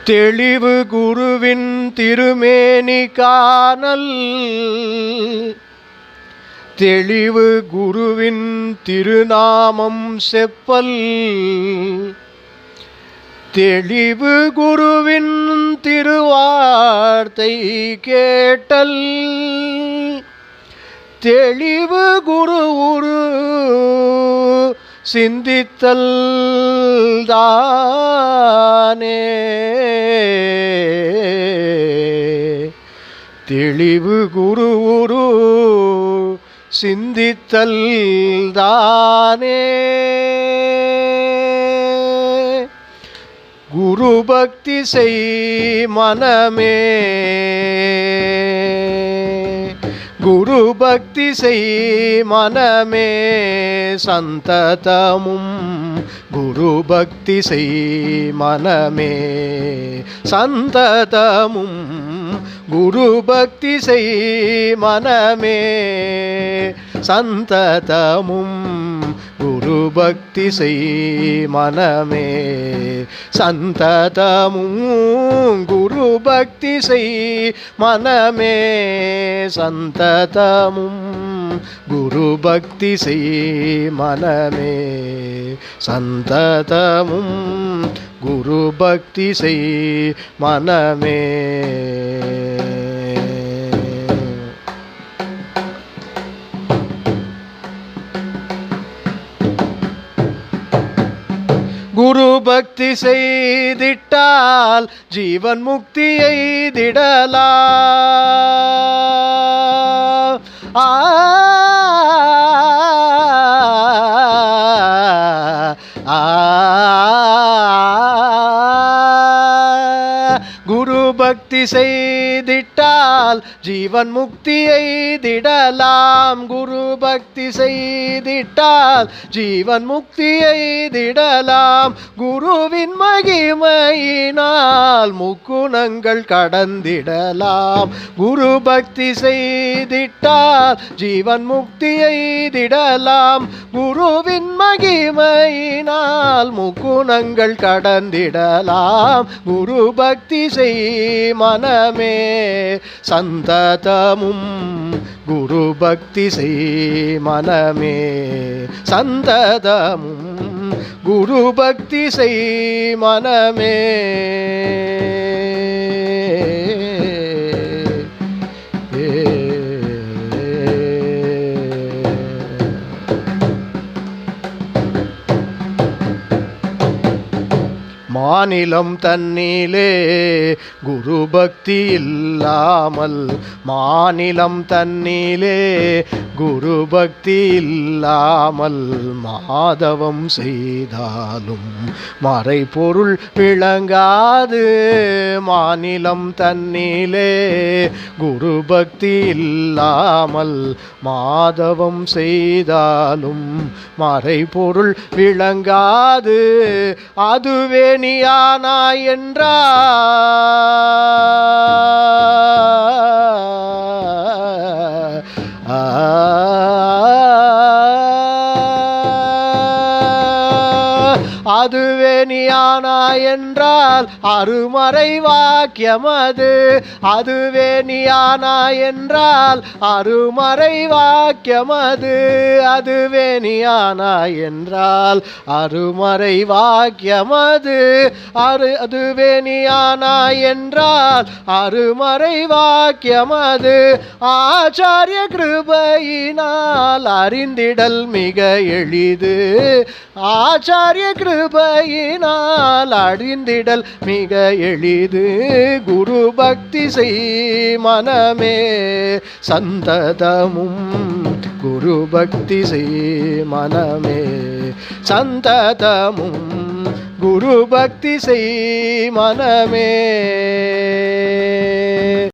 தெளிவு குருவின் திருமேனி காணல், தெளிவு குருவின் திருநாமம் செப்பல், தெளிவு குருவின் திருவார்த்தை கேட்டல், தெளிவு குரு சிந்தித்தல் தானே, தெளிவு குரு சிந்தித்தல் தானே. குரு பக்தி செய் மனமே, குரு பக்தி செய் மனமே சந்ததமும், குரு பக்தி செய் மனமே சந்ததமும், குரு பக்தி செய் மனமே சந்ததமும், குரு பக்தி செய் மனமே சந்ததமும், குரு பக்தி செய் மனமே சந்ததமும், குரு பக்தி செய் மனமே சந்ததமும், குரு பக்தி செய் மனமே. குரு பக்தி செய்திட்டால் ஜீவன் முக்தி எய்திடலாம். குரு பக்தி செய்திட்டால் ஜீவன் முக்தி எய்திடலாம், குரு பக்தி செய்திட்டால் ஜீவன் முக்தி எய்திடலாம். குருவின் மகிமையினால் முக்குணங்கள் கடந்திடலாம், குரு பக்தி செய்திட்டால் ஜீவன் முக்தி எய்திடலாம். குருவின் மகிமையினால் முக்குணங்கள் கடந்திடலாம், குரு பக்தி செய் மனமே சந்ததமும், குரு பக்தி செய் மனமே சந்ததமும், குரு பக்தி செய் மனமே. மாநிலம் தன்னிலே குரு பக்தி இல்லாமல், மாநிலம் தன்னிலே குரு பக்தி இல்லாமல் மாதவம் செய்தாலும் மறைபொருள் விளங்காது. மாநிலம் தன்னிலே குரு பக்தி இல்லாமல் மாதவம் செய்தாலும் மறைபொருள் விளங்காது. அதுவே நீயானாய் என்றார், அதுவே நீயானாய் என்றால் அருமறை வாக்கியமது, அதுவே நீயானாய் என்றால் அருமறை வாக்கியமது, அதுவே நீயானாய் என்றால் அருமறை வாக்கியமது, அதுவே நீயானாய் என்றால் அருமறை வாக்கியமது. ஆச்சாரிய கிருபையினால் அறிந்திடல் மிக எளிது, ஆச்சாரிய கிருபையினால் அறிந்திடல் மிக எளிது. குரு பக்தி செய் மனமே சந்ததமும், குரு பக்தி செய் மனமே சந்ததமும், குரு பக்தி செய் மனமே.